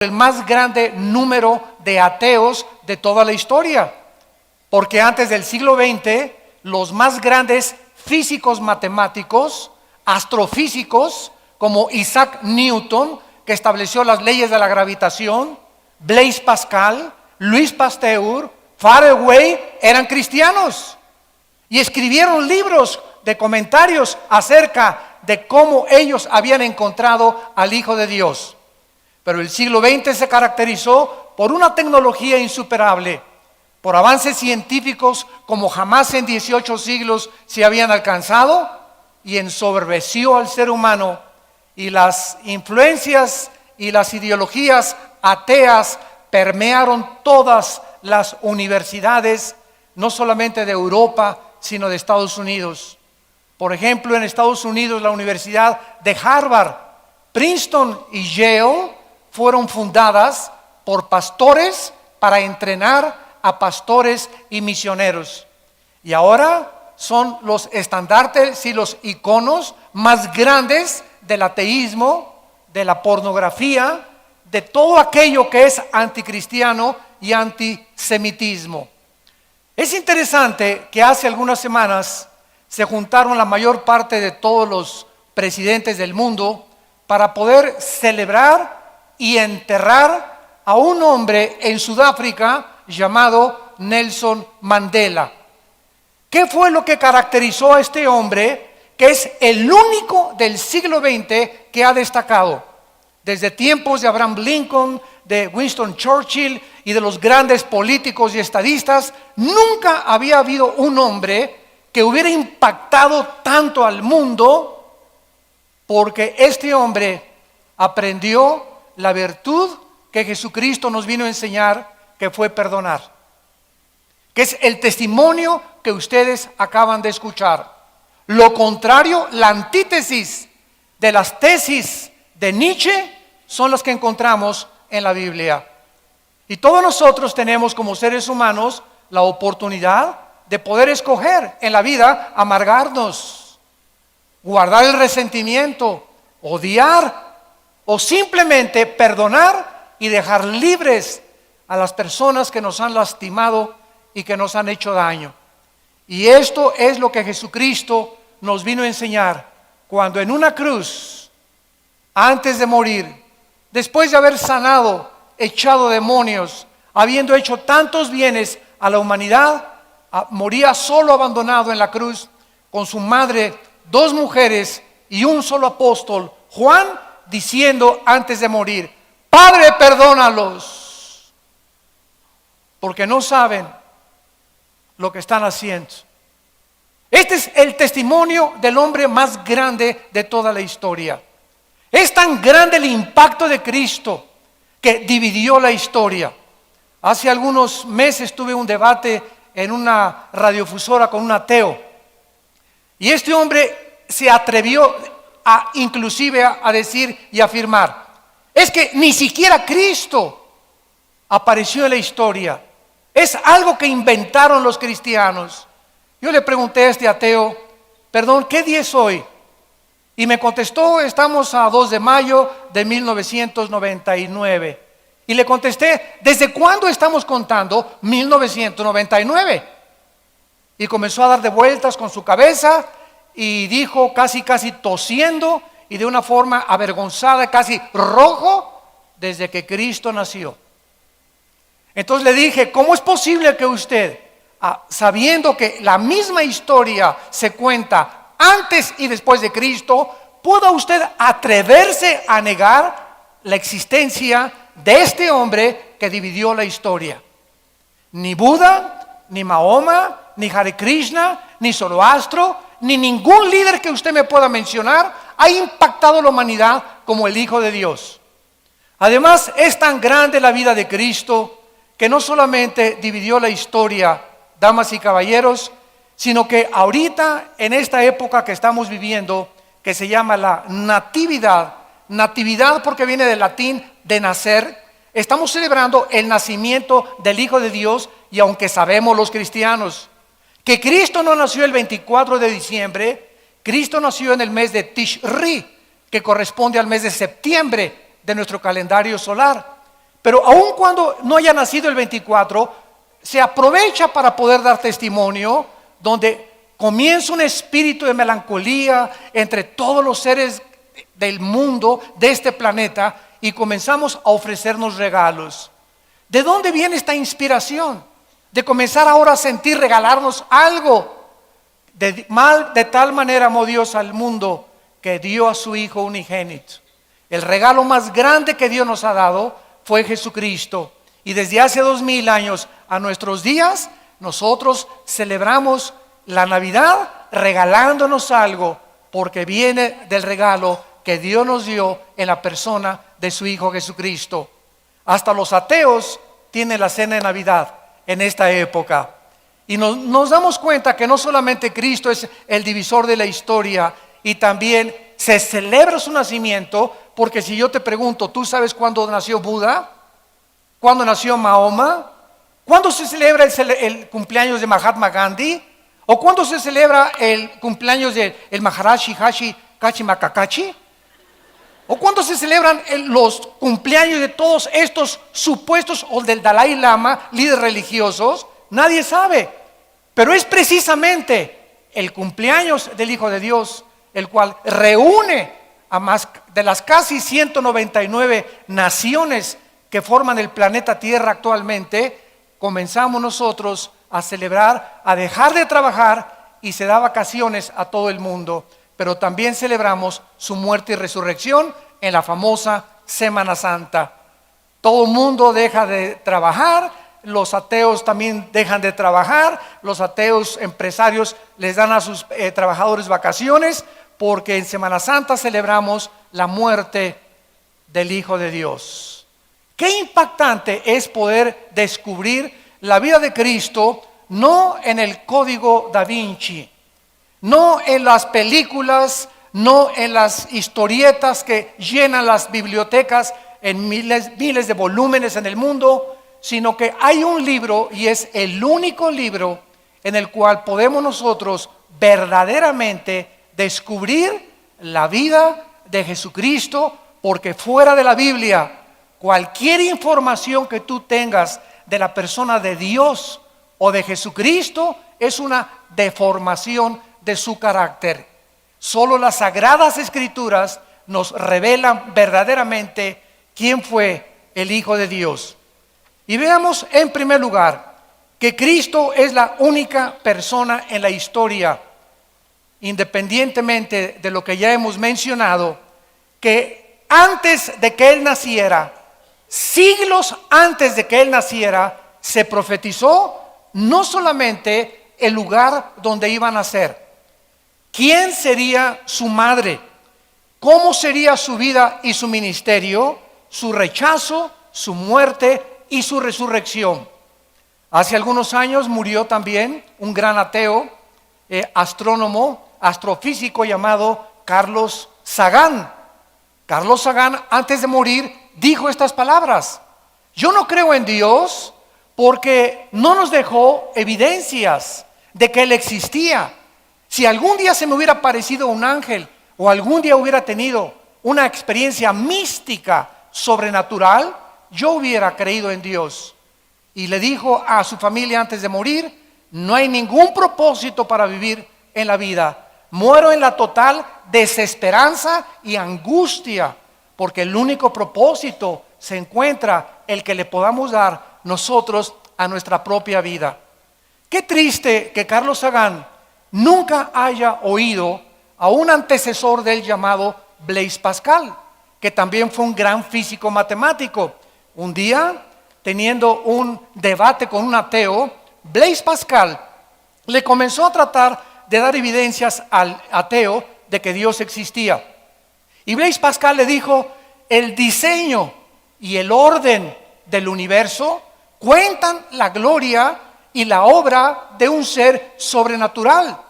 el más grande número de ateos de toda la historia, porque antes del siglo XX los más grandes físicos matemáticos, astrofísicos como Isaac Newton, que estableció las leyes de la gravitación, Blaise Pascal, Louis Pasteur, Faraday, eran cristianos y escribieron libros de comentarios acerca de cómo ellos habían encontrado al Hijo de Dios. Pero el siglo XX se caracterizó por una tecnología insuperable, por avances científicos como jamás en 18 siglos se habían alcanzado, y ensoberbeció al ser humano, y las influencias y las ideologías ateas permearon todas las universidades, no solamente de Europa, sino de Estados Unidos. Por ejemplo, en Estados Unidos la Universidad de Harvard, Princeton y Yale fueron fundadas por pastores para entrenar a pastores y misioneros. Y ahora son los estandartes y los iconos más grandes del ateísmo, de la pornografía, de todo aquello que es anticristiano y antisemitismo. Es interesante que hace algunas semanas se juntaron la mayor parte de todos los presidentes del mundo para poder celebrar y enterrar a un hombre en Sudáfrica llamado Nelson Mandela. ¿Qué fue lo que caracterizó a este hombre, que es el único del siglo XX que ha destacado? Desde tiempos de Abraham Lincoln, de Winston Churchill y de los grandes políticos y estadistas, nunca había habido un hombre que hubiera impactado tanto al mundo, porque este hombre aprendió la virtud que Jesucristo nos vino a enseñar, que fue perdonar, que es el testimonio que ustedes acaban de escuchar. Lo contrario, la antítesis de las tesis de Nietzsche son las que encontramos en la Biblia. Y todos nosotros tenemos como seres humanos la oportunidad de poder escoger en la vida amargarnos, guardar el resentimiento, odiar o simplemente perdonar y dejar libres a las personas que nos han lastimado y que nos han hecho daño. Y esto es lo que Jesucristo nos vino a enseñar cuando en una cruz, antes de morir, después de haber sanado, echado demonios, habiendo hecho tantos bienes a la humanidad, moría solo, abandonado en la cruz, con su madre, 2 mujeres y un solo apóstol, Juan, diciendo antes de morir: Padre, perdónalos, porque no saben lo que están haciendo. Este es el testimonio del hombre más grande de toda la historia. Es tan grande el impacto de Cristo que dividió la historia. Hace algunos meses tuve un debate en una radiofusora con un ateo, y este hombre se atrevió inclusive a decir y afirmar: es que ni siquiera Cristo apareció en la historia, es algo que inventaron los cristianos. Yo le pregunté a este ateo: perdón, ¿qué día es hoy? Y me contestó: estamos a 2 de mayo de 1999. Y le contesté: ¿desde cuándo estamos contando 1999? Y comenzó a dar de vueltas con su cabeza y dijo, casi tosiendo y de una forma avergonzada, casi rojo: desde que Cristo nació. Entonces le dije: ¿cómo es posible que usted, sabiendo que la misma historia se cuenta antes y después de Cristo, pueda usted atreverse a negar la existencia de este hombre que dividió la historia? Ni Buda, ni Mahoma, ni Hare Krishna, ni Zoroastro, ni ningún líder que usted me pueda mencionar ha impactado a la humanidad como el Hijo de Dios. Además, es tan grande la vida de Cristo que no solamente dividió la historia, damas y caballeros, sino que ahorita, en esta época que estamos viviendo, que se llama la natividad porque viene del latín de nacer, estamos celebrando el nacimiento del Hijo de Dios. Y aunque sabemos los cristianos que Cristo no nació el 24 de diciembre, Cristo nació en el mes de Tishri, que corresponde al mes de septiembre de nuestro calendario solar. Pero aun cuando no haya nacido el 24, se aprovecha para poder dar testimonio, donde comienza un espíritu de melancolía entre todos los seres del mundo, de este planeta, y comenzamos a ofrecernos regalos. ¿De dónde viene esta inspiración? De comenzar ahora a sentir regalarnos algo. De tal manera amó Dios al mundo que dio a su Hijo unigénito. El regalo más grande que Dios nos ha dado fue Jesucristo. Y desde hace 2000 años a nuestros días, nosotros celebramos la Navidad regalándonos algo, porque viene del regalo que Dios nos dio en la persona de su Hijo Jesucristo. Hasta los ateos tienen la cena de Navidad en esta época. Y nos damos cuenta que no solamente Cristo es el divisor de la historia, y también se celebra su nacimiento, porque si yo te pregunto, ¿tú sabes cuándo nació Buda? ¿Cuándo nació Mahoma? ¿Cuándo se celebra el cumpleaños de Mahatma Gandhi? ¿O cuándo se celebra el cumpleaños del Maharaji Hashi Kachimakakachi? ¿O cuándo se celebran los cumpleaños de todos estos supuestos, o del Dalai Lama, líderes religiosos? Nadie sabe. Pero es precisamente el cumpleaños del Hijo de Dios, el cual reúne a más de las casi 199 naciones que forman el planeta Tierra actualmente. Comenzamos nosotros a celebrar, a dejar de trabajar, y se da vacaciones a todo el mundo. Pero también celebramos su muerte y resurrección en la famosa Semana Santa. Todo el mundo deja de trabajar, los ateos también dejan de trabajar, los ateos empresarios les dan a sus trabajadores vacaciones, porque en Semana Santa celebramos la muerte del Hijo de Dios. Qué impactante es poder descubrir la vida de Cristo, no en el Código Da Vinci, no en las películas, no en las historietas que llenan las bibliotecas en miles de volúmenes en el mundo, sino que hay un libro, y es el único libro en el cual podemos nosotros verdaderamente descubrir la vida de Jesucristo, porque fuera de la Biblia, cualquier información que tú tengas de la persona de Dios o de Jesucristo es una deformación de su carácter. Solo las Sagradas Escrituras nos revelan verdaderamente quién fue el Hijo de Dios. Y veamos en primer lugar que Cristo es la única persona en la historia, independientemente de lo que ya hemos mencionado, que antes de que Él naciera, siglos antes de que Él naciera, se profetizó no solamente el lugar donde iba a nacer, quién sería su madre, cómo sería su vida y su ministerio, su rechazo, su muerte y su resurrección. Hace algunos años murió también un gran ateo, astrónomo, astrofísico llamado Carlos Sagan. Carlos Sagan, antes de morir, dijo estas palabras: yo no creo en Dios porque no nos dejó evidencias de que Él existía. Si algún día se me hubiera aparecido un ángel, o algún día hubiera tenido una experiencia mística sobrenatural, yo hubiera creído en Dios. Y le dijo a su familia antes de morir: no hay ningún propósito para vivir en la vida. Muero en la total desesperanza y angustia, porque el único propósito se encuentra el que le podamos dar nosotros a nuestra propia vida. Qué triste que Carlos Sagan nunca haya oído a un antecesor de él llamado Blaise Pascal, que también fue un gran físico matemático. Un día, teniendo un debate con un ateo, Blaise Pascal le comenzó a tratar de dar evidencias al ateo de que Dios existía. Y Blaise Pascal le dijo: el diseño y el orden del universo cuentan la gloria y la obra de un ser sobrenatural.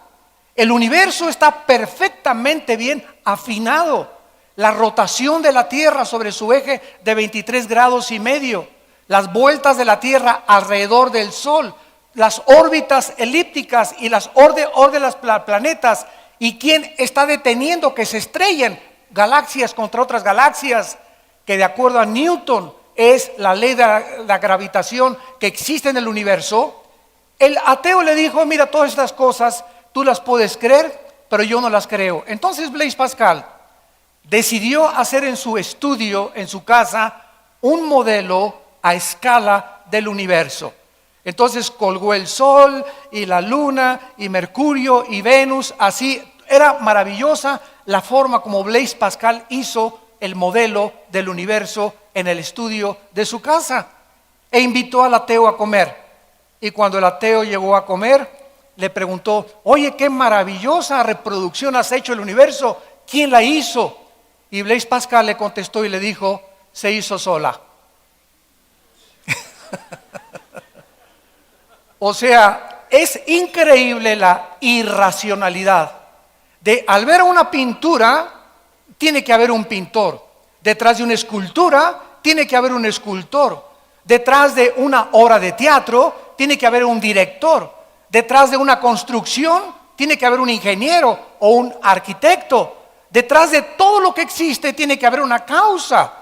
El universo está perfectamente bien afinado. La rotación de la Tierra sobre su eje de 23 grados y medio, las vueltas de la Tierra alrededor del Sol, las órbitas elípticas y las órdenes de los planetas, y quién está deteniendo que se estrellen galaxias contra otras galaxias, que de acuerdo a Newton es la ley de la gravitación que existe en el universo, el ateo le dijo, mira, todas estas cosas tú las puedes creer, pero yo no las creo. Entonces Blaise Pascal decidió hacer en su estudio, en su casa, un modelo a escala del universo. Entonces colgó el Sol y la Luna y Mercurio y Venus, así. Era maravillosa la forma como Blaise Pascal hizo el modelo del universo en el estudio de su casa. E invitó al ateo a comer. Y cuando el ateo llegó a comer, le preguntó, oye, qué maravillosa reproducción has hecho del universo. ¿Quién la hizo? Y Blaise Pascal le contestó y le dijo, se hizo sola. O sea, es increíble la irracionalidad de al ver una pintura, tiene que haber un pintor. Detrás de una escultura, tiene que haber un escultor. Detrás de una obra de teatro, tiene que haber un director. Detrás de una construcción, tiene que haber un ingeniero o un arquitecto. Detrás de todo lo que existe, tiene que haber una causa.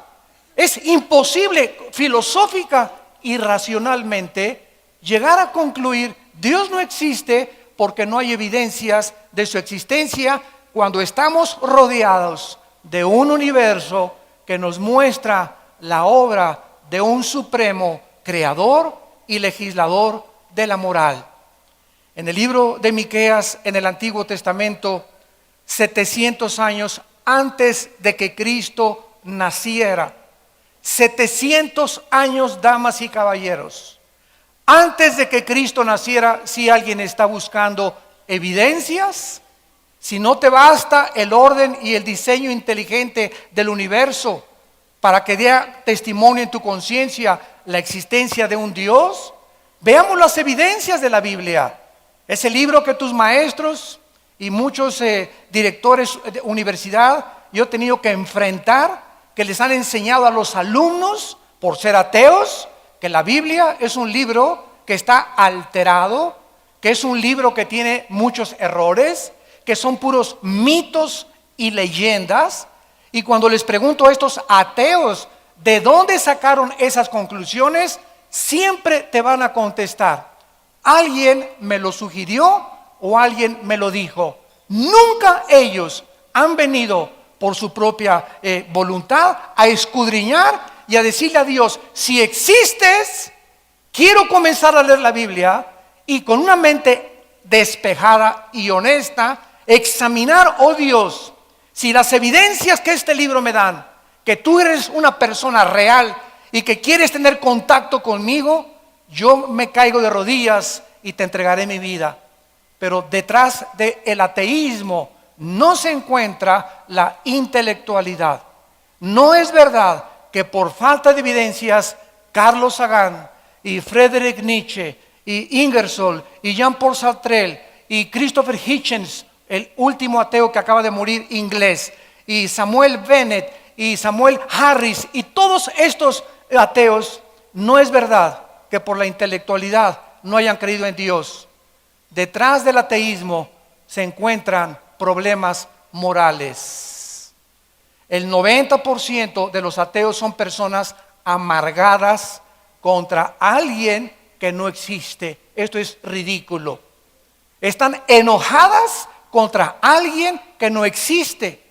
Es imposible, filosófica y racionalmente, llegar a concluir Dios no existe porque no hay evidencias de su existencia cuando estamos rodeados de un universo que nos muestra la obra de un supremo creador y legislador de la moral. En el libro de Miqueas, en el Antiguo Testamento, 700 años antes de que Cristo naciera, 700 años, damas y caballeros, antes de que Cristo naciera, si alguien está buscando evidencias, si no te basta el orden y el diseño inteligente del universo para que dé testimonio en tu conciencia la existencia de un Dios, veamos las evidencias de la Biblia. Ese libro que tus maestros y muchos directores de universidad yo he tenido que enfrentar, que les han enseñado a los alumnos por ser ateos, que la Biblia es un libro que está alterado, que es un libro que tiene muchos errores, que son puros mitos y leyendas. Y cuando les pregunto a estos ateos de dónde sacaron esas conclusiones, siempre te van a contestar, alguien me lo sugirió o alguien me lo dijo. Nunca ellos han venido por su propia voluntad a escudriñar y a decirle a Dios, si existes, quiero comenzar a leer la Biblia y con una mente despejada y honesta, examinar, oh Dios, si las evidencias que este libro me dan, que tú eres una persona real y que quieres tener contacto conmigo, yo me caigo de rodillas y te entregaré mi vida. Pero detrás del ateísmo no se encuentra la intelectualidad. No es verdad que por falta de evidencias Carlos Sagan y Friedrich Nietzsche y Ingersoll y Jean-Paul Sartre y Christopher Hitchens, el último ateo que acaba de morir inglés, y Samuel Bennett y Samuel Harris y todos estos ateos, no es verdad que por la intelectualidad no hayan creído en Dios. Detrás del ateísmo se encuentran problemas morales. El 90% de los ateos son personas amargadas contra alguien que no existe. Esto es ridículo. Están enojadas contra alguien que no existe.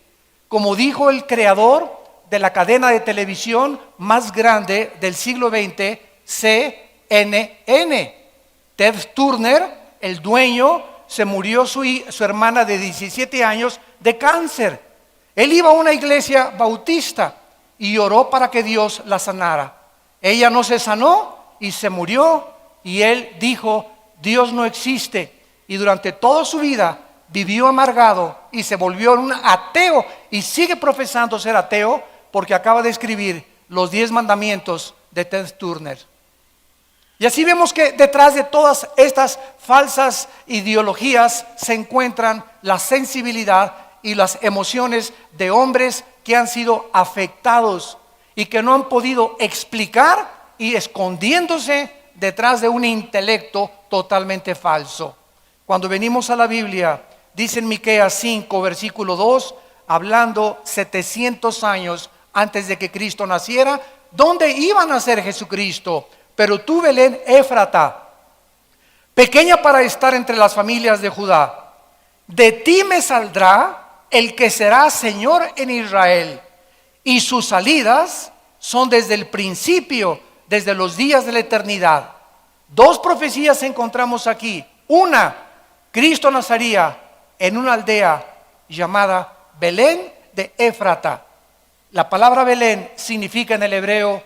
Como dijo el creador de la cadena de televisión más grande del siglo XX, CNN. Ted Turner, el dueño, se murió su hermana de 17 años de cáncer. Él iba a una iglesia bautista y oró para que Dios la sanara. Ella no se sanó y se murió, y él dijo, Dios no existe, y durante toda su vida vivió amargado y se volvió un ateo y sigue profesando ser ateo porque acaba de escribir los 10 mandamientos de Ted Turner. Y así vemos que detrás de todas estas falsas ideologías se encuentran la sensibilidad y las emociones de hombres que han sido afectados y que no han podido explicar, y escondiéndose detrás de un intelecto totalmente falso. Cuando venimos a la Biblia, dice en Miqueas 5, versículo 2, hablando 700 años antes de que Cristo naciera, dónde iba a nacer Jesucristo. Pero tú, Belén Éfrata, pequeña para estar entre las familias de Judá, de ti me saldrá el que será Señor en Israel, y sus salidas son desde el principio, desde los días de la eternidad. Dos profecías encontramos aquí. Una, Cristo nacería en una aldea llamada Belén de Éfrata. La palabra Belén significa en el hebreo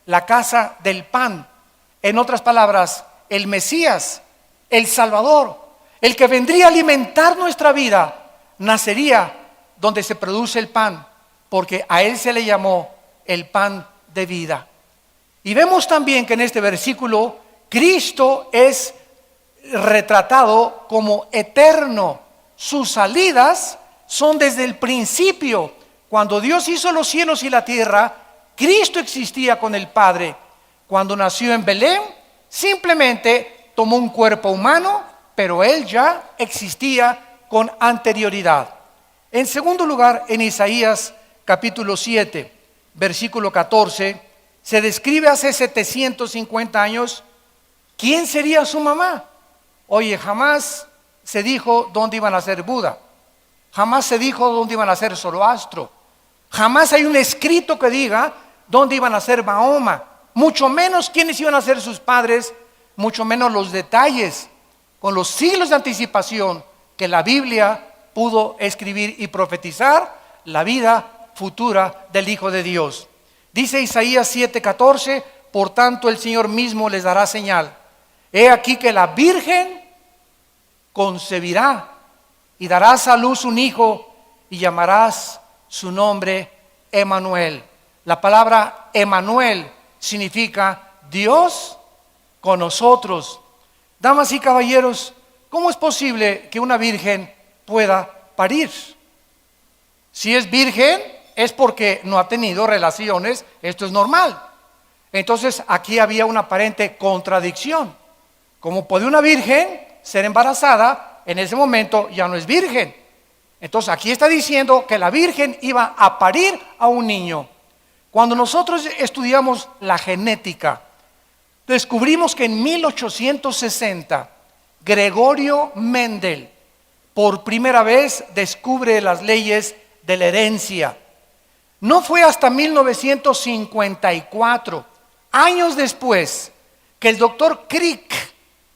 la casa del pan. En otras palabras, el Mesías, el Salvador, el que vendría a alimentar nuestra vida, nacería donde se produce el pan, porque a él se le llamó el pan de vida. Y vemos también que en este versículo Cristo es retratado como eterno. Sus salidas son desde el principio. Cuando Dios hizo los cielos y la tierra, Cristo existía con el Padre. Cuando nació en Belén, simplemente tomó un cuerpo humano, pero él ya existía con anterioridad. En segundo lugar, en Isaías capítulo 7, versículo 14, se describe hace 750 años quién sería su mamá. Oye, jamás se dijo dónde iban a ser Buda, jamás se dijo dónde iban a ser Zoroastro, jamás hay un escrito que diga dónde iban a ser Mahoma, mucho menos quiénes iban a ser sus padres, mucho menos los detalles, con los siglos de anticipación que la Biblia pudo escribir y profetizar la vida futura del Hijo de Dios. Dice Isaías 7:14, por tanto el Señor mismo les dará señal. He aquí que la Virgen concebirá y darás a luz un hijo y llamarás su nombre Emmanuel. La palabra Emmanuel significa Dios con nosotros. Damas y caballeros, ¿cómo es posible que una virgen pueda parir? Si es virgen es porque no ha tenido relaciones, esto es normal. Entonces aquí había una aparente contradicción. ¿Cómo puede una virgen ser embarazada? En ese momento ya no es virgen. Entonces aquí está diciendo que la virgen iba a parir a un niño. Cuando nosotros estudiamos la genética, descubrimos que en 1860 Gregorio Mendel por primera vez descubre las leyes de la herencia. No fue hasta 1954, años después, que el doctor Crick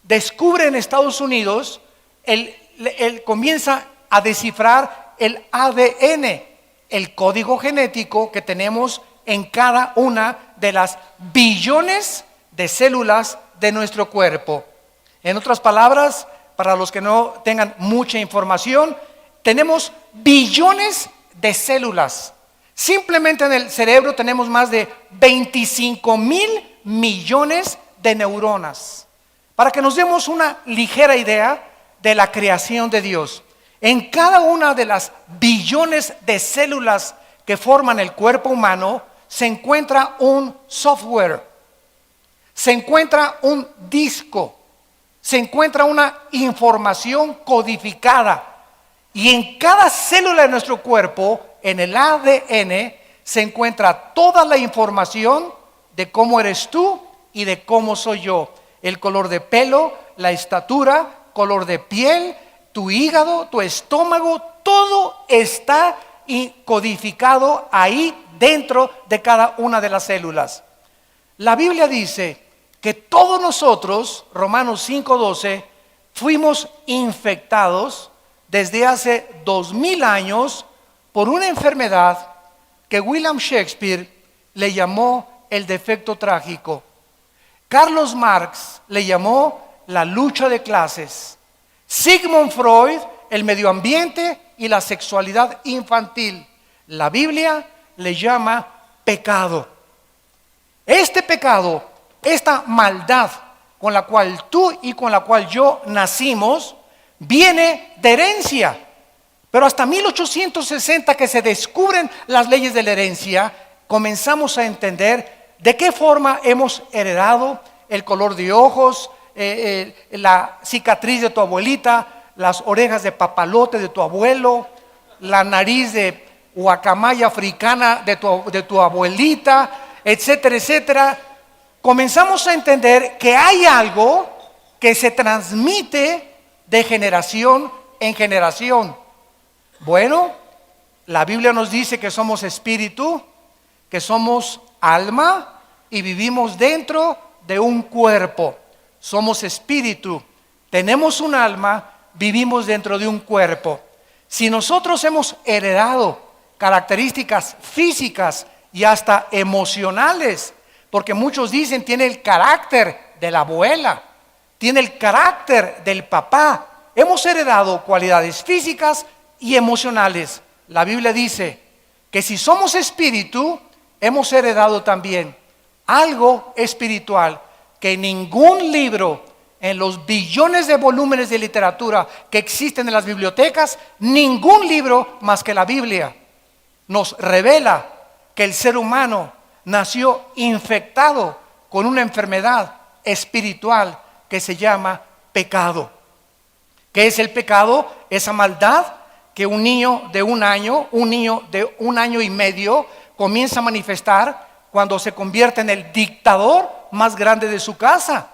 descubre en Estados Unidos, él comienza a descifrar el ADN, el código genético que tenemos en cada una de las billones de células de nuestro cuerpo. En otras palabras, para los que no tengan mucha información, tenemos billones de células. Simplemente en el cerebro tenemos más de 25,000 millones de neuronas. Para que nos demos una ligera idea de la creación de Dios, en cada una de las billones de células que forman el cuerpo humano se encuentra un software, se encuentra un disco, se encuentra una información codificada. Y en cada célula de nuestro cuerpo, en el ADN, se encuentra toda la información de cómo eres tú y de cómo soy yo. El color de pelo, la estatura, color de piel, tu hígado, tu estómago, todo está codificado ahí dentro de cada una de las células. La Biblia dice que todos nosotros, Romanos 5:12, fuimos infectados desde hace 2000 años por una enfermedad que William Shakespeare le llamó el defecto trágico. Carlos Marx le llamó la lucha de clases. Sigmund Freud, el medio ambiente y la sexualidad infantil. La Biblia le llama pecado. Este pecado, esta maldad con la cual tú y con la cual yo nacimos, viene de herencia. Pero hasta 1860 que se descubren las leyes de la herencia, comenzamos a entender de qué forma hemos heredado el color de ojos, la cicatriz de tu abuelita, las orejas de papalote de tu abuelo, la nariz de guacamaya africana de tu abuelita, etcétera, etcétera, comenzamos a entender que hay algo que se transmite de generación en generación. Bueno, la Biblia nos dice que somos espíritu, que somos alma y vivimos dentro de un cuerpo. Somos espíritu, tenemos un alma, vivimos dentro de un cuerpo. Si nosotros hemos heredado características físicas y hasta emocionales, porque muchos dicen tiene el carácter de la abuela, tiene el carácter del papá, hemos heredado cualidades físicas y emocionales. La Biblia dice que si somos espíritu, hemos heredado también algo espiritual que ningún libro en los billones de volúmenes de literatura que existen en las bibliotecas, ningún libro más que la Biblia nos revela que el ser humano nació infectado con una enfermedad espiritual que se llama pecado. ¿Qué es el pecado? Esa maldad que un niño de un año y medio comienza a manifestar cuando se convierte en el dictador más grande de su casa.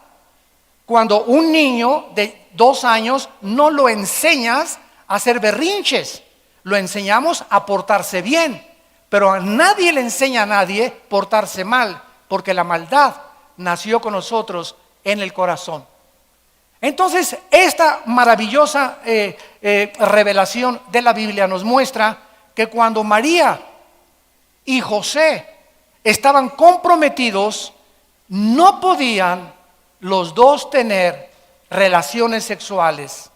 Cuando un niño de 2 años no lo enseñas a hacer berrinches, lo enseñamos a portarse bien, pero a nadie le enseña a nadie portarse mal, porque la maldad nació con nosotros en el corazón. Entonces, esta maravillosa revelación de la Biblia nos muestra que cuando María y José estaban comprometidos, no podían los dos tener relaciones sexuales,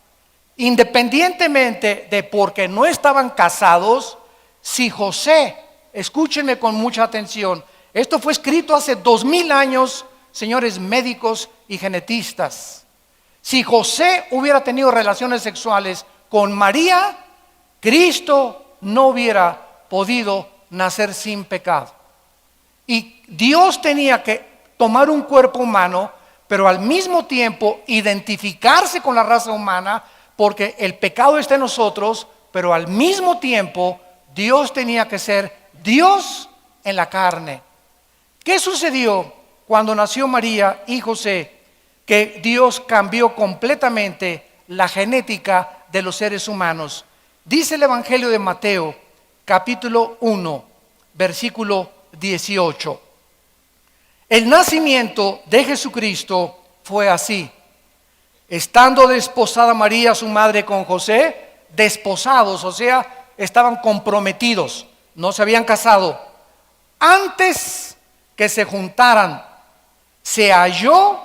independientemente de porque no estaban casados. Si José, escúchenme con mucha atención, esto fue escrito hace 2000 años, señores médicos y genetistas. Si José hubiera tenido relaciones sexuales con María, Cristo no hubiera podido nacer sin pecado. Y Dios tenía que tomar un cuerpo humano, pero al mismo tiempo identificarse con la raza humana, porque el pecado está en nosotros, pero al mismo tiempo Dios tenía que ser Dios en la carne. ¿Qué sucedió cuando nació María y José? Que Dios cambió completamente la genética de los seres humanos. Dice el Evangelio de Mateo, capítulo 1, versículo 18. El nacimiento de Jesucristo fue así. Estando desposada María, su madre, con José, desposados, o sea, estaban comprometidos, no se habían casado. Antes que se juntaran, se halló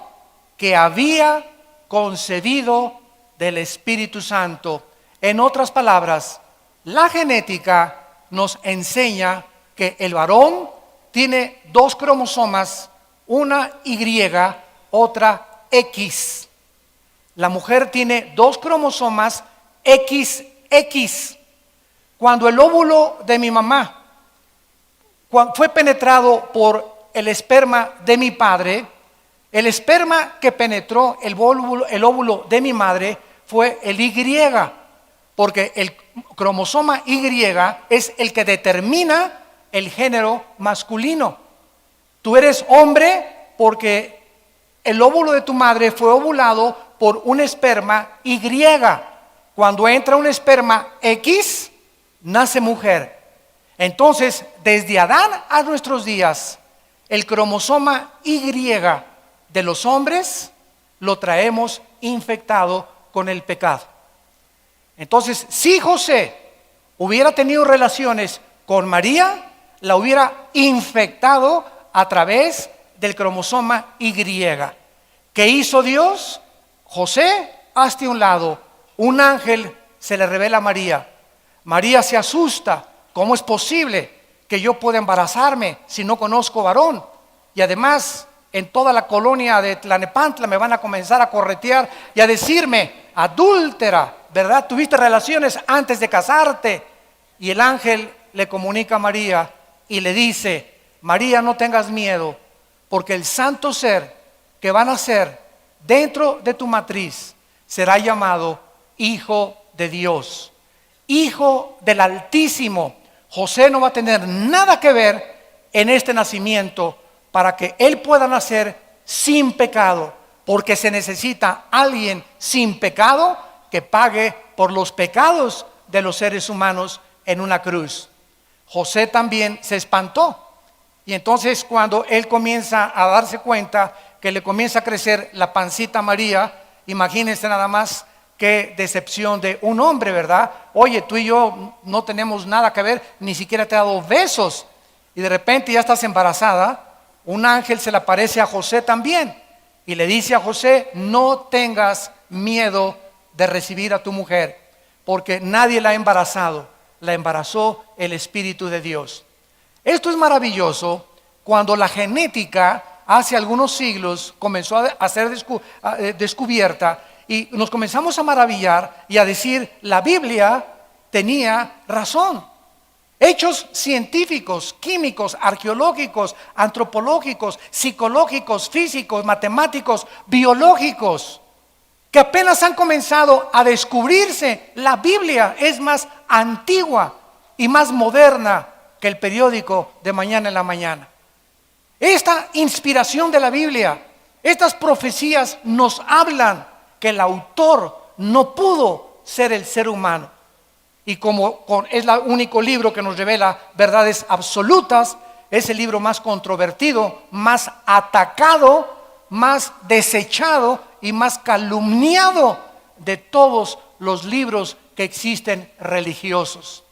que había concebido del Espíritu Santo. En otras palabras, la genética nos enseña que el varón tiene 2 cromosomas, una Y, otra X. La mujer tiene 2 cromosomas XX. Cuando el óvulo de mi mamá fue penetrado por el esperma de mi padre, el esperma que penetró el óvulo de mi madre fue el Y, porque el cromosoma Y es el que determina el género masculino. Tú eres hombre porque el óvulo de tu madre fue ovulado por un esperma Y. Cuando entra un esperma X, nace mujer. Entonces, desde Adán a nuestros días, el cromosoma Y de los hombres lo traemos infectado con el pecado. Entonces, si José hubiera tenido relaciones con María, la hubiera infectado a través del cromosoma Y. ¿Qué hizo Dios? José, hazte a un lado. Un ángel se le revela a María. María se asusta. ¿Cómo es posible que yo pueda embarazarme si no conozco varón? Y además, en toda la colonia de Tlalnepantla me van a comenzar a corretear y a decirme, adúltera, ¿verdad? Tuviste relaciones antes de casarte. Y el ángel le comunica a María y le dice, María, no tengas miedo, porque el santo ser que va a nacer dentro de tu matriz será llamado Hijo de Dios, Hijo del Altísimo. José no va a tener nada que ver en este nacimiento para que Él pueda nacer sin pecado, porque se necesita alguien sin pecado que pague por los pecados de los seres humanos en una cruz. José también se espantó, y entonces cuando él comienza a darse cuenta que le comienza a crecer la pancita a María, imagínense nada más qué decepción de un hombre, ¿verdad? Oye, tú y yo no tenemos nada que ver, ni siquiera te he dado besos, y de repente ya estás embarazada. Un ángel se le aparece a José también y le dice a José: no tengas miedo de recibir a tu mujer, porque nadie la ha embarazado, la embarazó el Espíritu de Dios. Esto es maravilloso. Cuando la genética hace algunos siglos comenzó a ser descubierta, y nos comenzamos a maravillar y a decir: la Biblia tenía razón. Hechos científicos, químicos, arqueológicos, antropológicos, psicológicos, físicos, matemáticos, biológicos, que apenas han comenzado a descubrirse. La Biblia es más antigua y más moderna que el periódico de mañana en la mañana. Esta inspiración de la Biblia, estas profecías nos hablan que el autor no pudo ser el ser humano. Y como es el único libro que nos revela verdades absolutas, es el libro más controvertido, más atacado, más desechado y más calumniado de todos los libros que existen religiosos.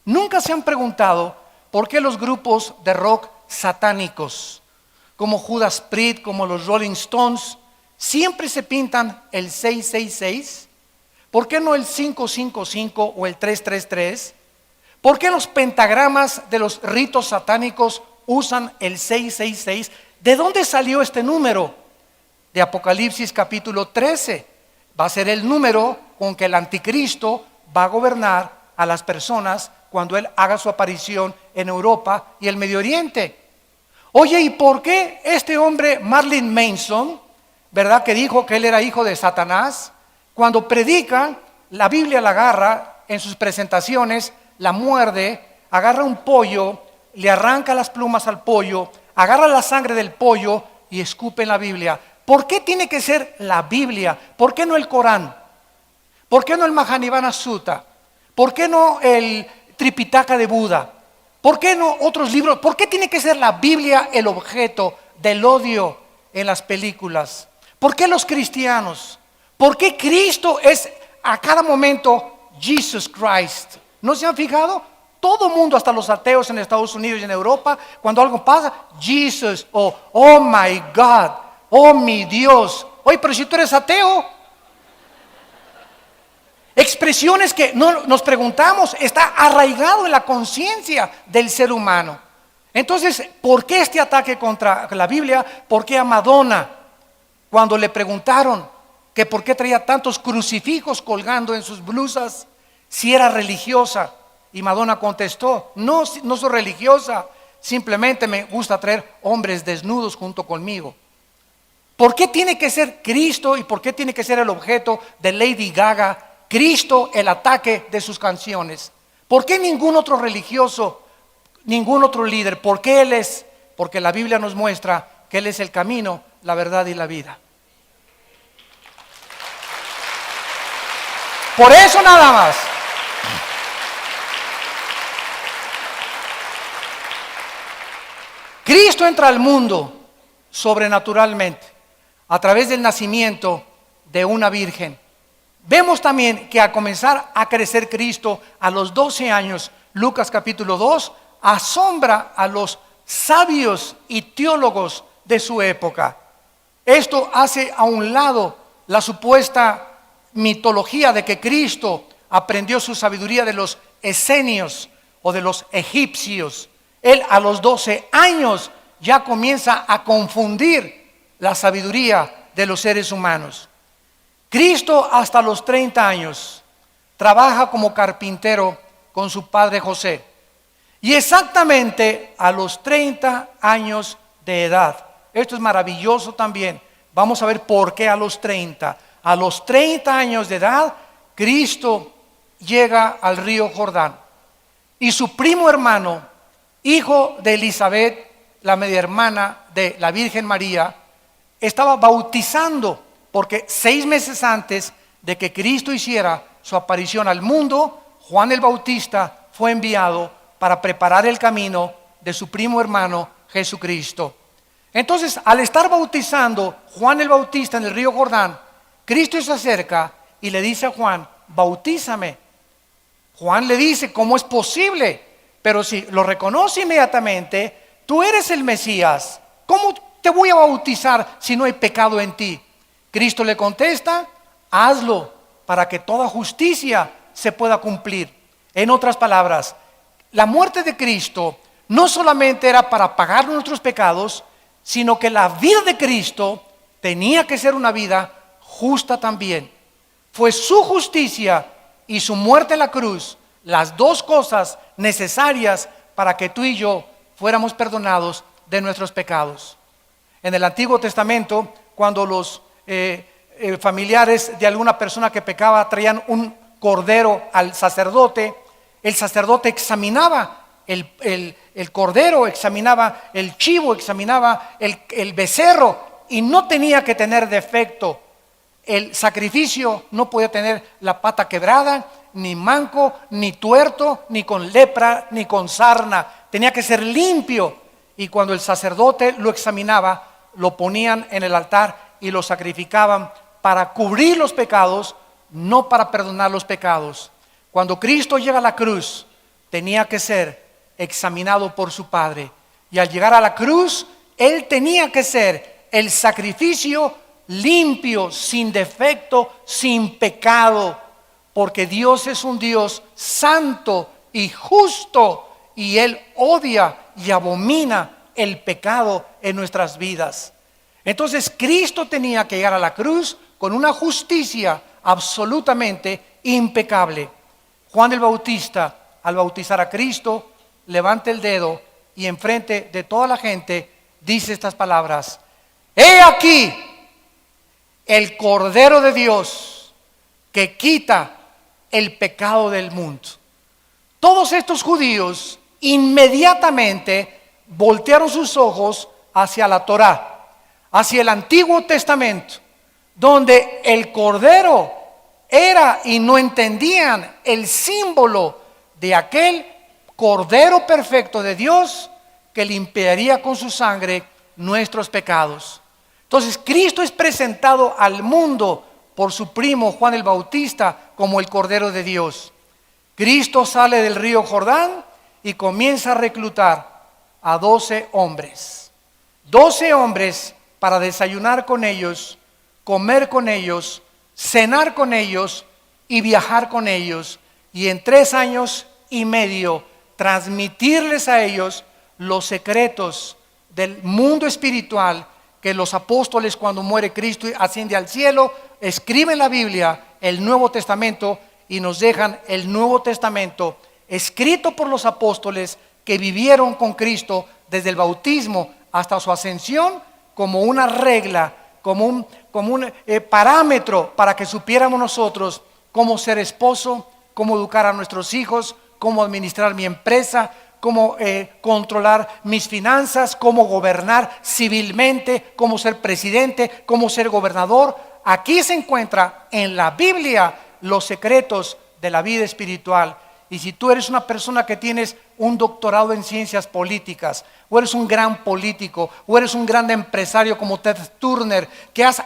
¿Nunca se han preguntado por qué los grupos de rock satánicos, como Judas Priest, como los Rolling Stones, siempre se pintan el 666? ¿Por qué no el 555 o el 333? ¿Por qué los pentagramas de los ritos satánicos usan el 666? ¿De dónde salió este número? De Apocalipsis capítulo 13. Va a ser el número con que el anticristo va a gobernar a las personas cuando él haga su aparición en Europa y el Medio Oriente. Oye, ¿y por qué este hombre Marilyn Manson, verdad, que dijo que él era hijo de Satanás, cuando predica, la Biblia la agarra en sus presentaciones, la muerde, agarra un pollo, le arranca las plumas al pollo, agarra la sangre del pollo y escupe en la Biblia? ¿Por qué tiene que ser la Biblia? ¿Por qué no el Corán? ¿Por qué no el Mahanivana Sutta? ¿Por qué no el Tripitaka de Buda? ¿Por qué no otros libros? ¿Por qué tiene que ser la Biblia el objeto del odio en las películas? ¿Por qué los cristianos? ¿Por qué Cristo es a cada momento Jesus Christ? ¿No se han fijado? Todo mundo, hasta los ateos en Estados Unidos y en Europa, cuando algo pasa, Jesus, o oh my God, oh mi Dios. Oye, pero si tú eres ateo. Expresiones que no nos preguntamos, está arraigado en la conciencia del ser humano. Entonces, ¿por qué este ataque contra la Biblia? ¿Por qué a Madonna, cuando le preguntaron que por qué traía tantos crucifijos colgando en sus blusas, si era religiosa? Y Madonna contestó: no, no soy religiosa, simplemente me gusta traer hombres desnudos junto conmigo. ¿Por qué tiene que ser Cristo y por qué tiene que ser el objeto de Lady Gaga, Cristo, el ataque de sus canciones? ¿Por qué ningún otro religioso, ningún otro líder? ¿Por qué Él es? Porque la Biblia nos muestra que Él es el camino, la verdad y la vida. Por eso nada más. Cristo entra al mundo sobrenaturalmente a través del nacimiento de una virgen. Vemos también que al comenzar a crecer Cristo a los 12 años, Lucas capítulo 2, asombra a los sabios y teólogos de su época. Esto hace a un lado la supuesta mitología de que Cristo aprendió su sabiduría de los esenios o de los egipcios. Él a los 12 años ya comienza a confundir la sabiduría de los seres humanos. Cristo hasta los 30 años trabaja como carpintero con su padre José. Y exactamente a los 30 años de edad, esto es maravilloso también, vamos a ver por qué a los 30. A los 30 años de edad, Cristo llega al río Jordán. Y su primo hermano, hijo de Elizabeth, la media hermana de la Virgen María, estaba bautizando, porque 6 meses antes de que Cristo hiciera su aparición al mundo, Juan el Bautista fue enviado para preparar el camino de su primo hermano Jesucristo. Entonces, al estar bautizando Juan el Bautista en el río Jordán, Cristo se acerca y le dice a Juan: bautízame. Juan le dice: ¿cómo es posible? Pero si lo reconoce inmediatamente, tú eres el Mesías, ¿cómo te voy a bautizar si no hay pecado en ti? Cristo le contesta: hazlo para que toda justicia se pueda cumplir. En otras palabras, la muerte de Cristo no solamente era para pagar nuestros pecados, sino que la vida de Cristo tenía que ser una vida justa también. Fue su justicia y su muerte en la cruz las dos cosas necesarias para que tú y yo fuéramos perdonados de nuestros pecados. En el Antiguo Testamento, cuando los familiares de alguna persona que pecaba traían un cordero al sacerdote, el sacerdote examinaba el cordero, examinaba el chivo, examinaba el becerro, y no tenía que tener defecto. El sacrificio no podía tener la pata quebrada, ni manco, ni tuerto, ni con lepra, ni con sarna. Tenía que ser limpio. Y cuando el sacerdote lo examinaba, lo ponían en el altar y lo sacrificaban para cubrir los pecados, no para perdonar los pecados. Cuando Cristo llega a la cruz, tenía que ser examinado por su Padre. Y al llegar a la cruz, Él tenía que ser el sacrificio limpio, sin defecto, sin pecado, porque Dios es un Dios santo y justo, y Él odia y abomina el pecado en nuestras vidas. Entonces Cristo tenía que llegar a la cruz con una justicia absolutamente impecable. Juan el Bautista, al bautizar a Cristo, levanta el dedo y enfrente de toda la gente dice estas palabras: he aquí el Cordero de Dios que quita el pecado del mundo. Todos estos judíos inmediatamente voltearon sus ojos hacia la Torá, hacia el Antiguo Testamento, donde el Cordero era, y no entendían, el símbolo de aquel Cordero perfecto de Dios que limpiaría con su sangre nuestros pecados. Entonces Cristo es presentado al mundo por su primo Juan el Bautista como el Cordero de Dios. Cristo sale del río Jordán y comienza a reclutar a 12 hombres. 12 hombres para desayunar con ellos, comer con ellos, cenar con ellos y viajar con ellos. Y en 3 años y medio transmitirles a ellos los secretos del mundo espiritual que los apóstoles, cuando muere Cristo y asciende al cielo, escriben la Biblia, el Nuevo Testamento, y nos dejan el Nuevo Testamento escrito por los apóstoles que vivieron con Cristo desde el bautismo hasta su ascensión, como una regla, como un parámetro para que supiéramos nosotros cómo ser esposo, cómo educar a nuestros hijos, cómo administrar mi empresa, cómo controlar mis finanzas, cómo gobernar civilmente, cómo ser presidente, cómo ser gobernador. Aquí se encuentra en la Biblia los secretos de la vida espiritual. Y si tú eres una persona que tienes un doctorado en ciencias políticas, o eres un gran político, o eres un gran empresario como Ted Turner, que has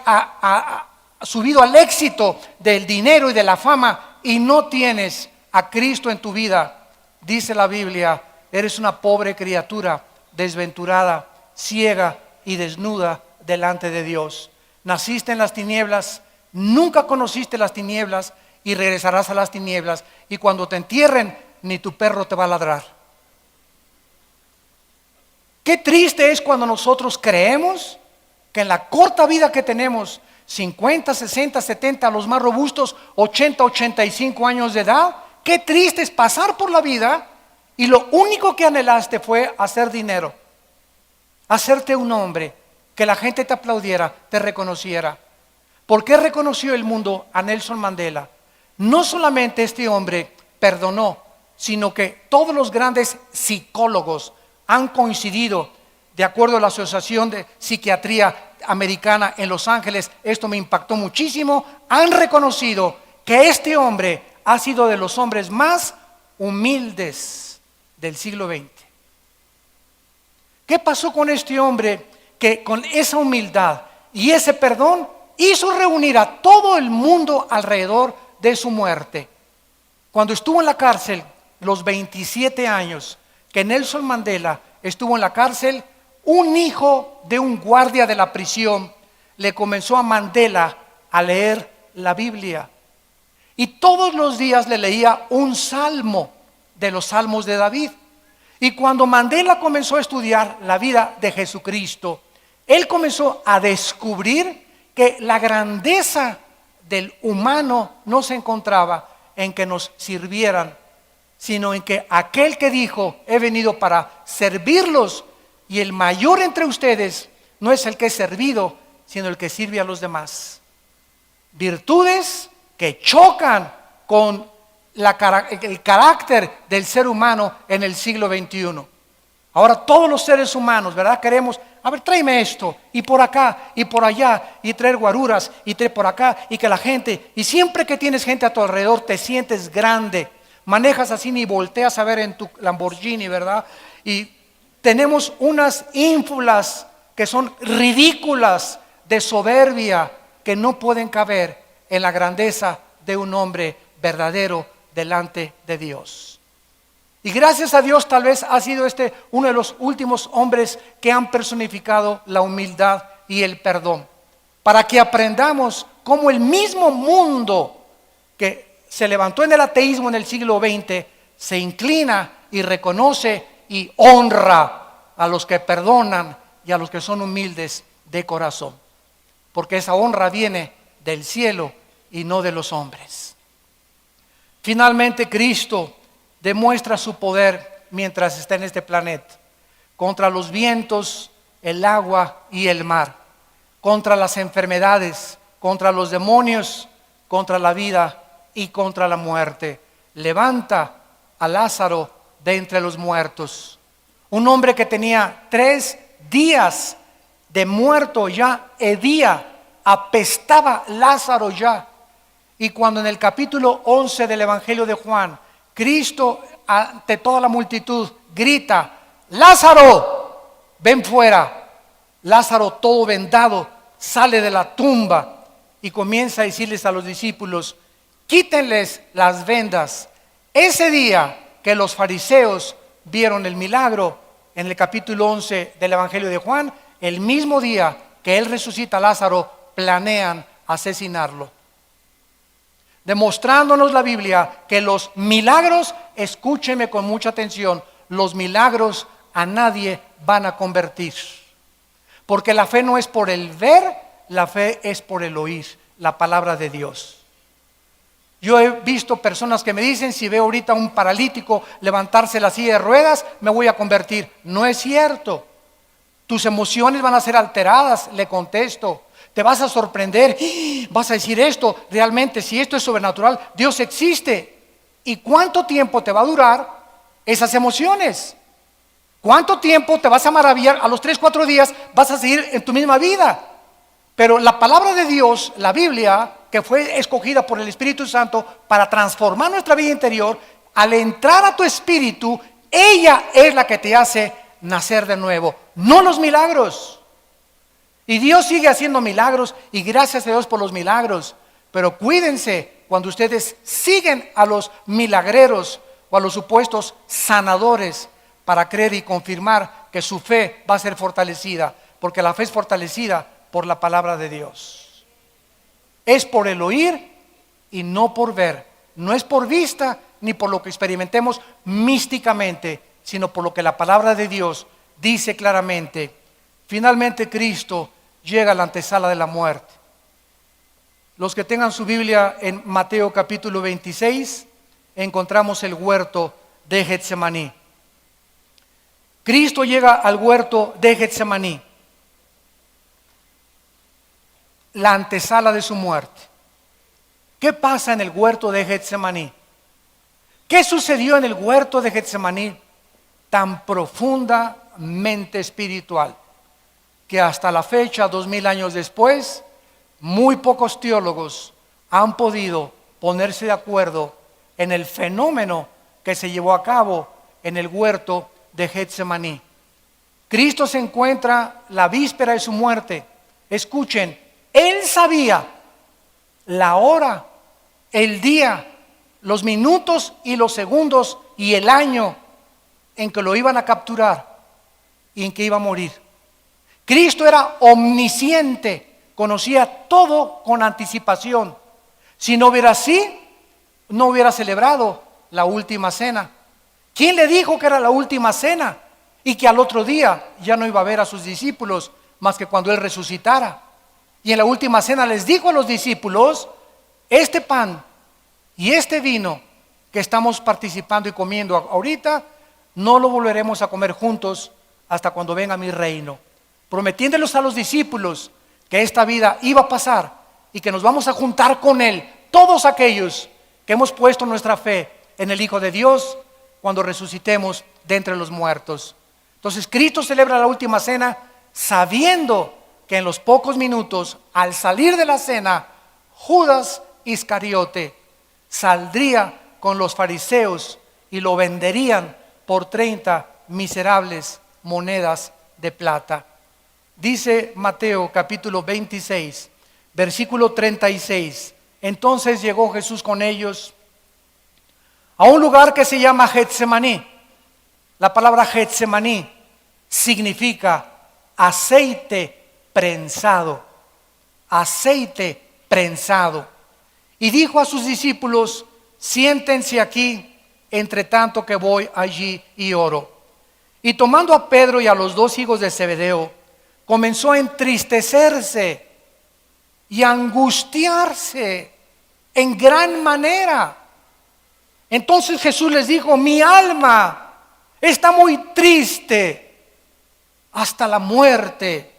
subido al éxito del dinero y de la fama y no tienes a Cristo en tu vida, dice la Biblia, eres una pobre criatura, desventurada, ciega y desnuda delante de Dios. Naciste en las tinieblas, nunca conociste las tinieblas y regresarás a las tinieblas, y cuando te entierren ni tu perro te va a ladrar. Qué triste es cuando nosotros creemos que en la corta vida que tenemos, 50, 60, 70, los más robustos, 80, 85 años de edad, qué triste es pasar por la vida y lo único que anhelaste fue hacer dinero, hacerte un hombre, que la gente te aplaudiera, te reconociera. ¿Por qué reconoció el mundo a Nelson Mandela? No solamente este hombre perdonó, sino que todos los grandes psicólogos han coincidido de acuerdo a la Asociación de Psiquiatría Americana en Los Ángeles, esto me impactó muchísimo, han reconocido que este hombre ha sido de los hombres más humildes del siglo XX. ¿Qué pasó con este hombre que con esa humildad y ese perdón hizo reunir a todo el mundo alrededor de su muerte? Cuando estuvo en la cárcel, los 27 años que Nelson Mandela estuvo en la cárcel, un hijo de un guardia de la prisión le comenzó a Mandela a leer la Biblia. Y todos los días le leía un salmo de los salmos de David. Y cuando Mandela comenzó a estudiar la vida de Jesucristo, él comenzó a descubrir que la grandeza del humano no se encontraba en que nos sirvieran, sino en que aquel que dijo, he venido para servirlos, y el mayor entre ustedes no es el que es servido, sino el que sirve a los demás. Virtudes que chocan con el carácter del ser humano en el siglo XXI. Ahora todos los seres humanos, ¿verdad? Queremos, a ver, tráeme esto, y por acá, y por allá, y traer guaruras, y traer por acá, y que la gente, y siempre que tienes gente a tu alrededor te sientes grande, manejas así ni volteas a ver en tu Lamborghini, ¿verdad? Y tenemos unas ínfulas que son ridículas de soberbia que no pueden caber en la grandeza de un hombre verdadero delante de Dios. Y gracias a Dios tal vez ha sido uno de los últimos hombres que han personificado la humildad y el perdón, para que aprendamos cómo el mismo mundo que se levantó en el ateísmo en el siglo XX se inclina y reconoce y honra a los que perdonan y a los que son humildes de corazón, porque esa honra viene del cielo y no de los hombres. Finalmente, Cristo demuestra su poder mientras está en este planeta, contra los vientos, el agua y el mar, contra las enfermedades, contra los demonios, contra la vida y contra la muerte. Levanta a Lázaro de entre los muertos, un hombre que tenía 3 días de muerto ya, hedía, apestaba Lázaro ya. Y cuando en el capítulo 11 del Evangelio de Juan, Cristo ante toda la multitud grita, Lázaro, ven fuera. Lázaro, todo vendado, sale de la tumba y comienza a decirles a los discípulos, quítenles las vendas. Ese día que los fariseos vieron el milagro, en el capítulo 11 del Evangelio de Juan, el mismo día que él resucita a Lázaro, planean asesinarlo. Demostrándonos la Biblia que los milagros, escúcheme con mucha atención, los milagros a nadie van a convertir. Porque la fe no es por el ver, la fe es por el oír la palabra de Dios. Yo he visto personas que me dicen, si veo ahorita un paralítico levantarse la silla de ruedas, me voy a convertir. No es cierto. Tus emociones van a ser alteradas, le contesto. Te vas a sorprender, vas a decir esto, realmente si esto es sobrenatural, Dios existe. ¿Y cuánto tiempo te va a durar esas emociones? ¿Cuánto tiempo te vas a maravillar? A los 3-4 días vas a seguir en tu misma vida. Pero la palabra de Dios, la Biblia, que fue escogida por el Espíritu Santo para transformar nuestra vida interior, al entrar a tu espíritu, ella es la que te hace nacer de nuevo, no los milagros. Y Dios sigue haciendo milagros y gracias a Dios por los milagros. Pero cuídense cuando ustedes siguen a los milagreros o a los supuestos sanadores para creer y confirmar que su fe va a ser fortalecida. Porque la fe es fortalecida por la palabra de Dios. Es por el oír y no por ver. No es por vista ni por lo que experimentemos místicamente, sino por lo que la palabra de Dios dice claramente. Finalmente Cristo llega a la antesala de la muerte. Los que tengan su Biblia en Mateo capítulo 26, encontramos el huerto de Getsemaní. Cristo llega al huerto de Getsemaní, la antesala de su muerte. ¿Qué pasa en el huerto de Getsemaní? ¿Qué sucedió en el huerto de Getsemaní tan profunda mente espiritual, que hasta la fecha, 2000 años después, muy pocos teólogos han podido ponerse de acuerdo en el fenómeno que se llevó a cabo en el huerto de Getsemaní. Cristo se encuentra la víspera de su muerte. Escuchen, Él sabía la hora, el día, los minutos y los segundos y el año en que lo iban a capturar y en que iba a morir. Cristo era omnisciente, conocía todo con anticipación. Si no hubiera así, no hubiera celebrado la última cena. ¿Quién le dijo que era la última cena? Y que al otro día ya no iba a ver a sus discípulos más que cuando Él resucitara. Y en la última cena les dijo a los discípulos: este pan y este vino que estamos participando y comiendo ahorita, no lo volveremos a comer juntos hasta cuando venga mi reino. Prometiéndoles a los discípulos que esta vida iba a pasar y que nos vamos a juntar con Él, todos aquellos que hemos puesto nuestra fe en el Hijo de Dios, cuando resucitemos de entre los muertos. Entonces Cristo celebra la última cena sabiendo que en los pocos minutos, al salir de la cena, Judas Iscariote saldría con los fariseos y lo venderían por 30 miserables monedas de plata. Dice Mateo capítulo 26, versículo 36. Entonces llegó Jesús con ellos a un lugar que se llama Getsemaní. La palabra Getsemaní significa aceite prensado. Aceite prensado. Y dijo a sus discípulos: siéntense aquí, entre tanto que voy allí y oro. Y tomando a Pedro y a los dos hijos de Zebedeo, comenzó a entristecerse y a angustiarse en gran manera. Entonces Jesús les dijo: mi alma está muy triste hasta la muerte.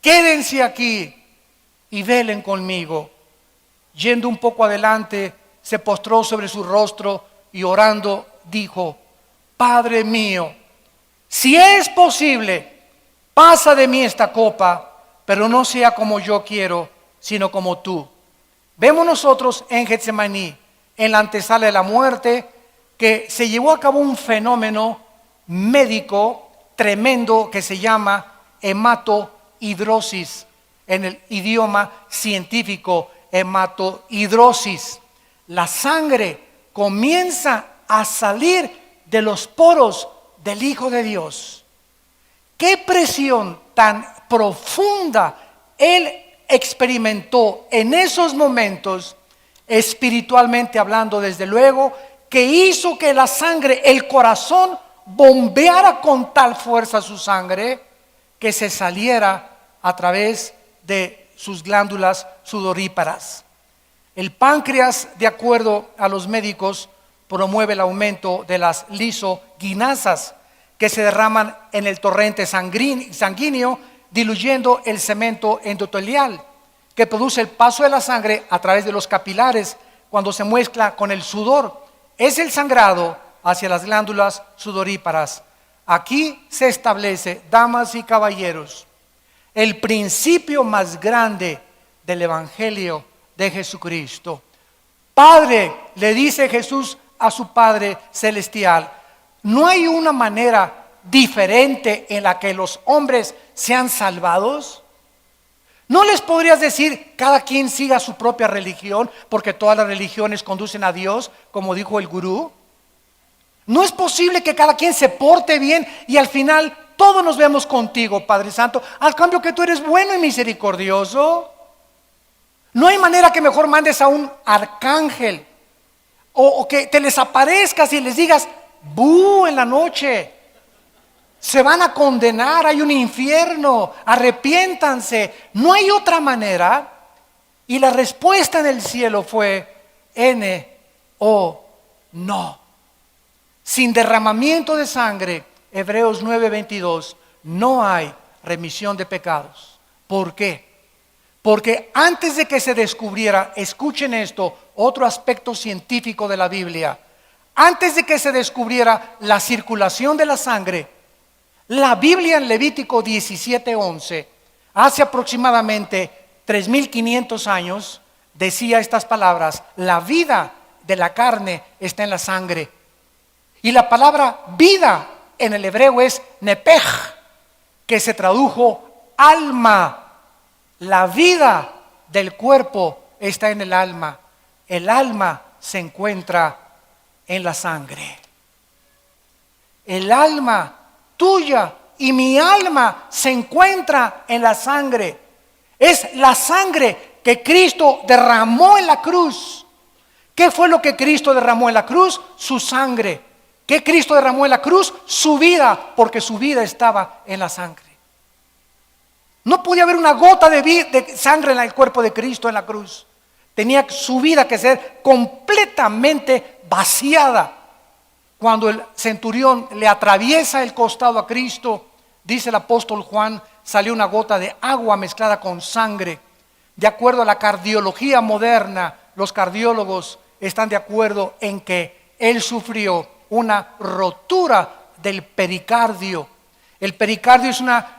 Quédense aquí y velen conmigo. Yendo un poco adelante, se postró sobre su rostro y orando dijo: Padre mío, si es posible, pasa de mí esta copa, pero no sea como yo quiero, sino como tú. Vemos nosotros en Getsemaní, en la antesala de la muerte, que se llevó a cabo un fenómeno médico tremendo que se llama hematohidrosis, en el idioma científico, hematohidrosis. La sangre comienza a salir de los poros del Hijo de Dios. Qué presión tan profunda Él experimentó en esos momentos, espiritualmente hablando, desde luego, que hizo que la sangre, el corazón, bombeara con tal fuerza su sangre que se saliera a través de sus glándulas sudoríparas. El páncreas, de acuerdo a los médicos, promueve el aumento de las lisoginasas que se derraman en el torrente sanguíneo, diluyendo el cemento endotelial que produce el paso de la sangre a través de los capilares cuando se mezcla con el sudor. Es el sangrado hacia las glándulas sudoríparas. Aquí se establece, damas y caballeros, el principio más grande del Evangelio de Jesucristo. Padre, le dice Jesús a su Padre celestial, ¿no hay una manera diferente en la que los hombres sean salvados? ¿No les podrías decir cada quien siga su propia religión porque todas las religiones conducen a Dios, como dijo el gurú? ¿No es posible que cada quien se porte bien y al final todos nos vemos contigo, Padre Santo, al cambio que tú eres bueno y misericordioso? ¿No hay manera que mejor mandes a un arcángel o que te les aparezcas y les digas ¡bu! En la noche? Se van a condenar, hay un infierno, arrepiéntanse. ¿No hay otra manera? Y la respuesta en el cielo fue no. Sin derramamiento de sangre, Hebreos 9:22, no hay remisión de pecados. ¿Por qué? Porque antes de que se descubriera, escuchen esto, otro aspecto científico de la Biblia, antes de que se descubriera la circulación de la sangre, La Biblia en Levítico 17:11, hace aproximadamente 3500 años, decía estas palabras: la vida de la carne está en la sangre. Y la palabra vida en el hebreo es nepej, que se tradujo alma. La vida del cuerpo está en el alma. El alma se encuentra en la sangre. El alma tuya y mi alma se encuentra en la sangre. Es la sangre que Cristo derramó en la cruz. ¿Qué fue lo que Cristo derramó en la cruz? Su sangre. ¿Qué Cristo derramó en la cruz? Su vida, porque su vida estaba en la sangre. No podía haber una gota de sangre en el cuerpo de Cristo en la cruz. Tenía su vida que ser completamente vaciada. Cuando el centurión le atraviesa el costado a Cristo, dice el apóstol Juan, salió una gota de agua mezclada con sangre. De acuerdo a la cardiología moderna, los cardiólogos están de acuerdo en que él sufrió una rotura del pericardio. El pericardio es una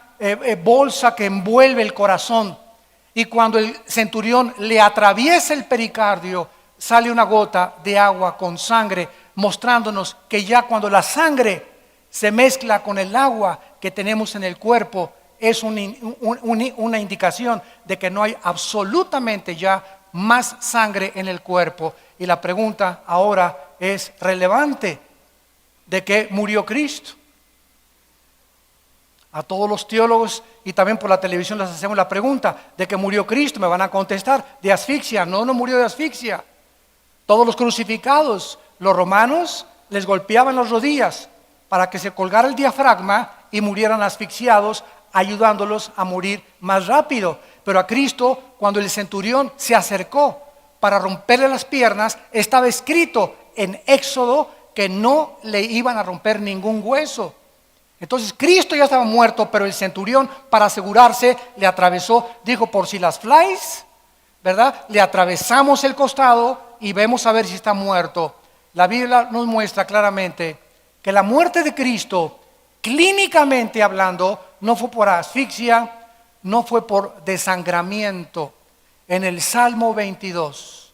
bolsa que envuelve el corazón, y cuando el centurión le atraviesa el pericardio, sale una gota de agua con sangre, mostrándonos que ya cuando la sangre se mezcla con el agua que tenemos en el cuerpo, es una indicación de que no hay absolutamente ya más sangre en el cuerpo. Y la pregunta ahora es relevante: ¿de qué murió Cristo? A todos los teólogos y también por la televisión les hacemos la pregunta: ¿de qué murió Cristo? Me van a contestar: de asfixia. No, no murió de asfixia. Todos los crucificados, los romanos les golpeaban las rodillas para que se colgara el diafragma y murieran asfixiados, ayudándolos a morir más rápido. Pero a Cristo, cuando el centurión se acercó para romperle las piernas, estaba escrito en Éxodo que no le iban a romper ningún hueso. Entonces Cristo ya estaba muerto, pero el centurión, para asegurarse, le atravesó, dijo: por si las flies, ¿verdad? Le atravesamos el costado y vemos a ver si está muerto. La Biblia nos muestra claramente que la muerte de Cristo, clínicamente hablando, no fue por asfixia, no fue por desangramiento. En el Salmo 22,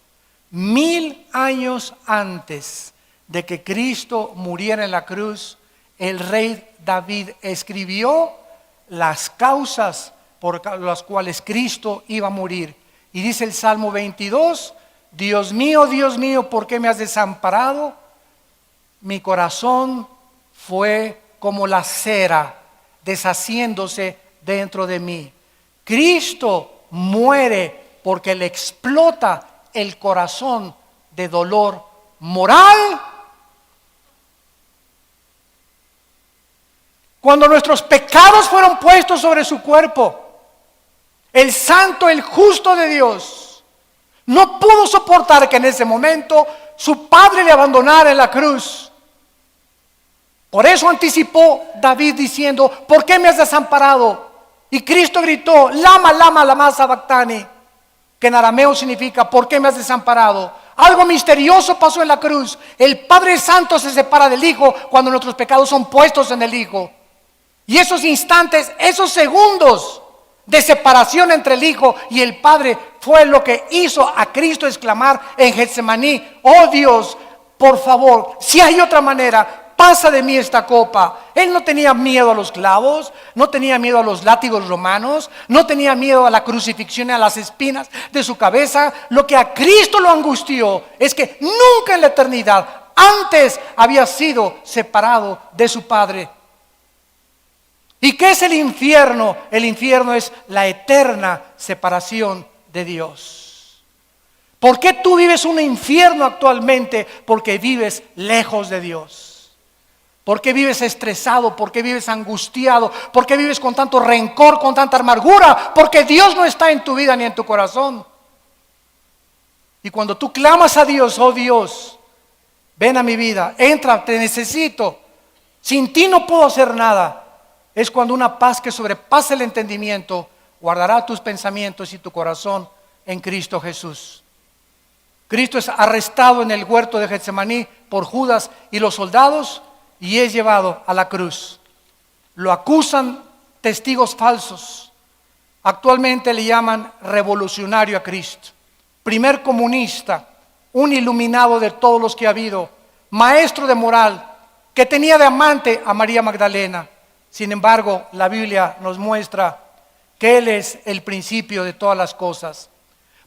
1000 años antes de que Cristo muriera en la cruz, el rey David escribió las causas por las cuales Cristo iba a morir. Y dice el Salmo 22: Dios mío, ¿por qué me has desamparado? Mi corazón fue como la cera deshaciéndose dentro de mí. Cristo muere porque le explota el corazón de dolor moral. Cuando nuestros pecados fueron puestos sobre su cuerpo, el santo, el justo de Dios no pudo soportar que en ese momento su padre le abandonara en la cruz. Por eso anticipó David diciendo: ¿por qué me has desamparado? Y Cristo gritó: lama, lama sabactani, que en arameo significa: ¿por qué me has desamparado? Algo misterioso pasó en la cruz. El Padre Santo se separa del Hijo cuando nuestros pecados son puestos en el Hijo. Y esos instantes, esos segundos de separación entre el Hijo y el Padre fue lo que hizo a Cristo exclamar en Getsemaní: oh Dios, por favor, si hay otra manera, pasa de mí esta copa. Él no tenía miedo a los clavos, no tenía miedo a los látigos romanos, no tenía miedo a la crucifixión y a las espinas de su cabeza. Lo que a Cristo lo angustió es que nunca en la eternidad antes había sido separado de su Padre. ¿Y qué es el infierno? El infierno es la eterna separación de Dios. ¿Por qué tú vives un infierno actualmente? Porque vives lejos de Dios. ¿Por qué vives estresado? ¿Por qué vives angustiado? ¿Por qué vives con tanto rencor, con tanta amargura? Porque Dios no está en tu vida ni en tu corazón. Y cuando tú clamas a Dios: oh Dios, ven a mi vida, entra, te necesito, sin ti no puedo hacer nada. Es cuando una paz que sobrepasa el entendimiento guardará tus pensamientos y tu corazón en Cristo Jesús. Cristo es arrestado en el huerto de Getsemaní por Judas y los soldados y es llevado a la cruz. Lo acusan testigos falsos. Actualmente le llaman revolucionario a Cristo, primer comunista, un iluminado de todos los que ha habido, maestro de moral, que tenía de amante a María Magdalena. Sin embargo, la Biblia nos muestra que Él es el principio de todas las cosas.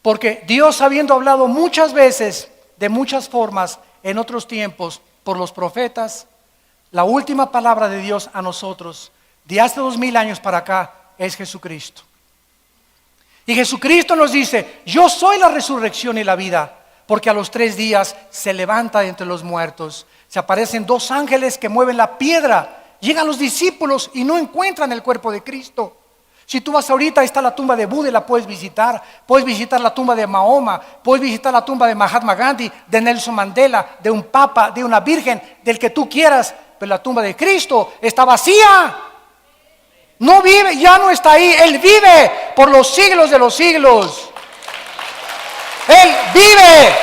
Porque Dios, habiendo hablado muchas veces, de muchas formas, en otros tiempos, por los profetas, la última palabra de Dios a nosotros, de hace 2000 años para acá, es Jesucristo. Y Jesucristo nos dice: yo soy la resurrección y la vida, porque a los 3 días se levanta de entre los muertos. Se aparecen 2 ángeles que mueven la piedra. Llegan los discípulos y no encuentran el cuerpo de Cristo. Si tú vas ahorita, ahí está la tumba de Buda y la puedes visitar la tumba de Mahoma, puedes visitar la tumba de Mahatma Gandhi, de Nelson Mandela, de un papa, de una virgen, del que tú quieras, pero la tumba de Cristo está vacía. No vive, ya no está ahí. Él vive por los siglos de los siglos. Él vive.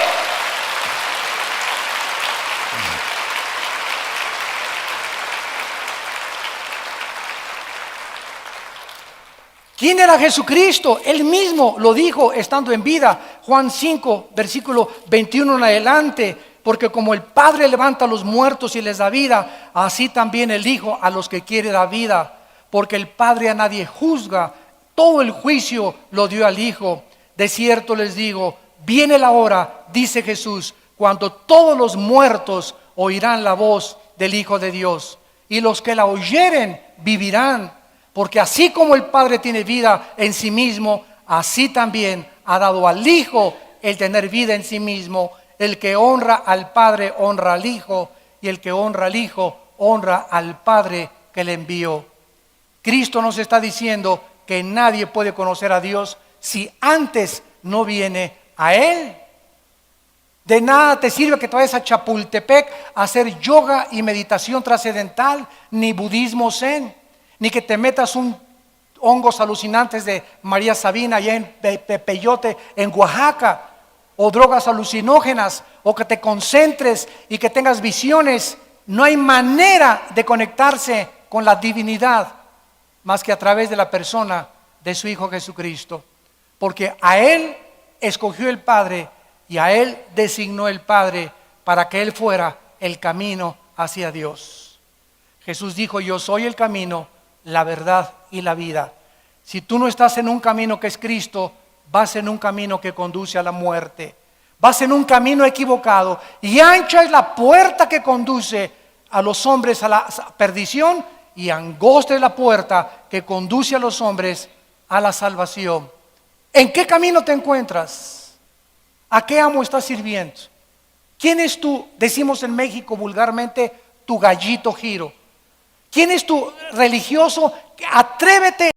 ¿Quién era Jesucristo? Él mismo lo dijo estando en vida. Juan 5, versículo 21 en adelante. Porque como el Padre levanta a los muertos y les da vida, así también el Hijo a los que quiere da vida. Porque el Padre a nadie juzga, todo el juicio lo dio al Hijo. De cierto les digo, viene la hora, dice Jesús, cuando todos los muertos oirán la voz del Hijo de Dios. Y los que la oyeren vivirán. Porque así como el Padre tiene vida en sí mismo, así también ha dado al Hijo el tener vida en sí mismo. El que honra al Padre honra al Hijo, y el que honra al Hijo honra al Padre que le envió. Cristo nos está diciendo que nadie puede conocer a Dios si antes no viene a Él. De nada te sirve que te vayas a Chapultepec a hacer yoga y meditación trascendental, ni budismo zen, ni que te metas un hongos alucinantes de María Sabina allá en Peyote, en Oaxaca, o drogas alucinógenas, o que te concentres y que tengas visiones. No hay manera de conectarse con la divinidad más que a través de la persona de su Hijo Jesucristo, porque a Él escogió el Padre y a Él designó el Padre para que Él fuera el camino hacia Dios. Jesús dijo: yo soy el camino, la verdad y la vida. Si tú no estás en un camino que es Cristo, vas en un camino que conduce a la muerte, vas en un camino equivocado, y ancha es la puerta que conduce a los hombres a la perdición, y angosta es la puerta que conduce a los hombres a la salvación. ¿En qué camino te encuentras? ¿A qué amo estás sirviendo? ¿Quién es tu, decimos en México vulgarmente, tu gallito giro? ¿Quién es tu religioso? Atrévete